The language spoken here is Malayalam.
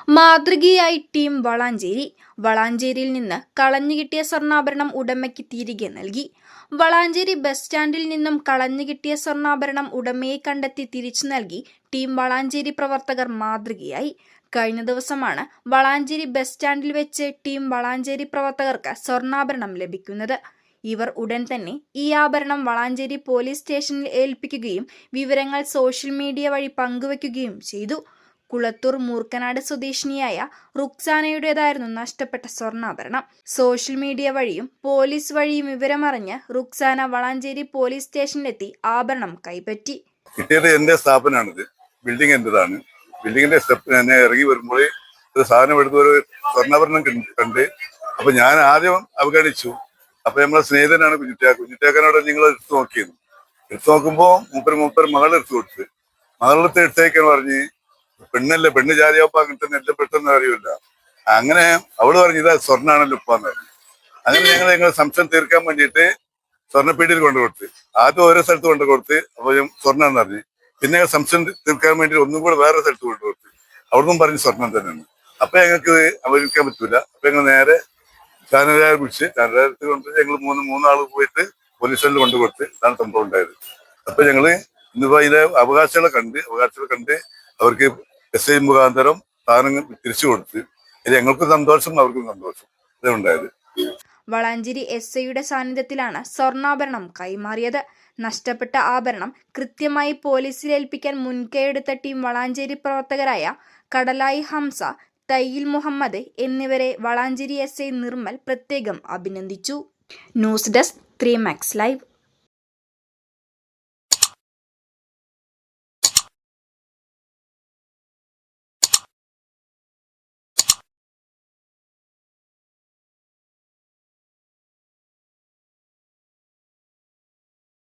മാതൃകയായി ടീം വളാഞ്ചേരി. വളാഞ്ചേരിയിൽ നിന്ന് കളഞ്ഞുകിട്ടിയ സ്വർണ്ണാഭരണം ഉടമയ്ക്ക് തിരികെ നൽകി. വളാഞ്ചേരി ബസ് സ്റ്റാൻഡിൽ നിന്നും കളഞ്ഞുകിട്ടിയ സ്വർണ്ണാഭരണം ഉടമയെ കണ്ടെത്തി തിരിച്ചു നൽകി ടീം വളാഞ്ചേരി പ്രവർത്തകർ മാതൃകയായി. കഴിഞ്ഞ ദിവസമാണ് വളാഞ്ചേരി ബസ് സ്റ്റാൻഡിൽ വെച്ച് ടീം വളാഞ്ചേരി പ്രവർത്തകർക്ക് സ്വർണ്ണാഭരണം ലഭിക്കുന്നത്. ഇവർ ഉടൻ തന്നെ ഈ ആഭരണം വളാഞ്ചേരി പോലീസ് സ്റ്റേഷനിൽ ഏൽപ്പിക്കുകയും വിവരങ്ങൾ സോഷ്യൽ മീഡിയ വഴി പങ്കുവയ്ക്കുകയും ചെയ്തു. കുളത്തൂർ മൂർക്കനാട് സ്വദേശിനിയായ റുക്സാനയുടേതായിരുന്നു നഷ്ടപ്പെട്ട സ്വർണ്ണാഭരണം. സോഷ്യൽ മീഡിയ വഴിയും പോലീസ് വഴിയും വിവരമറിഞ്ഞ് റുക്സാന വളാഞ്ചേരി പോലീസ് സ്റ്റേഷനിലെത്തി ആഭരണം കൈപ്പറ്റി. കിട്ടിയത് എന്റെ സ്ഥാപനമാണിത്. ബിൽഡിംഗ് എന്റേതാണ്. ബിൽഡിങ്ങിന്റെ സ്റ്റെപ്പ് ഞാൻ ഇറങ്ങി വരുമ്പോൾ ഒരു സാധനം എടുത്ത് ഒരു സ്വർണ്ണാഭരണം കണ്ട് അപ്പൊ ഞാൻ ആദ്യം അവഗണിച്ചു. അപ്പൊ നമ്മളെ സ്നേഹിതനാണ് കുഞ്ഞിറ്റാക്കനോട് നിങ്ങൾ എടുത്തു നോക്കിയിരുന്നു. എടുത്തു നോക്കുമ്പോ മൂപ്പർ മകളെ എടുത്തു കൊടുത്ത് മകളെടുത്ത് എടുത്തേക്കാന്ന് പറഞ്ഞ് പെണ്ണല്ലേ, പെണ്ണ് ജാതിയാവുമ്പോ അങ്ങനെ തന്നെ എല്ലാം പെട്ടെന്ന് അറിയില്ല. അങ്ങനെ അവള് പറഞ്ഞു ഇതാ സ്വർണ്ണാണല്ലോ ഉപ്പാന്ന് പറഞ്ഞു. അങ്ങനെ ഞങ്ങൾ സംശയം തീർക്കാൻ വേണ്ടിയിട്ട് സ്വർണ്ണപ്പീടിയിൽ കൊണ്ടുകൊടുത്ത് ആദ്യം ഓരോ സ്ഥലത്ത് കൊണ്ടുകൊടുത്ത് അപ്പൊ സ്വർണ്ണം പറഞ്ഞു. പിന്നെ സംശയം തീർക്കാൻ വേണ്ടി ഒന്നും കൂടെ വേറെ സ്ഥലത്ത് കൊണ്ടുകൊടുത്ത് അവിടുന്ന് പറഞ്ഞ് സ്വർണം തന്നെയാണ്. അപ്പൊ ഞങ്ങൾക്ക് അവഗണിക്കാൻ പറ്റൂല. അപ്പൊ ഞങ്ങൾ നേരെ ചാനലുകാരെ വിളിച്ച് ചാനലുകാരത്തിൽ കൊണ്ട് ഞങ്ങൾ മൂന്നാള് പോയിട്ട് പോലീസ് സ്റ്റേഷനിൽ കൊണ്ടുകൊടുത്ത് ഇതാണ് സംഭവം ഉണ്ടായത്. അപ്പൊ ഞങ്ങള് ഇന്നിപ്പോ അതിന്റെ അവകാശികളെ കണ്ട് അവർക്ക് SI മുഖാന്തരം സാധനങ്ങൾ തിരിച്ചു കൊടുത്ത് ഞങ്ങൾക്കും സന്തോഷം അവർക്കും സന്തോഷം ഇതുണ്ടായത്. വളാഞ്ചേരി SIയുടെ സാന്നിധ്യത്തിലാണ് സ്വർണ്ണാഭരണം കൈമാറിയത്. നഷ്ടപ്പെട്ട ആഭരണം കൃത്യമായി പോലീസിൽ ഏൽപ്പിക്കാൻ മുൻകൈയെടുത്ത ടീം വളാഞ്ചേരി പ്രവർത്തകരായ കടലായി ഹംസ, തയ്യിൽ മുഹമ്മദ് എന്നിവരെ വളാഞ്ചേരി SI നിർമ്മൽ പ്രത്യേകം അഭിനന്ദിച്ചു. News desk 3 Max Live.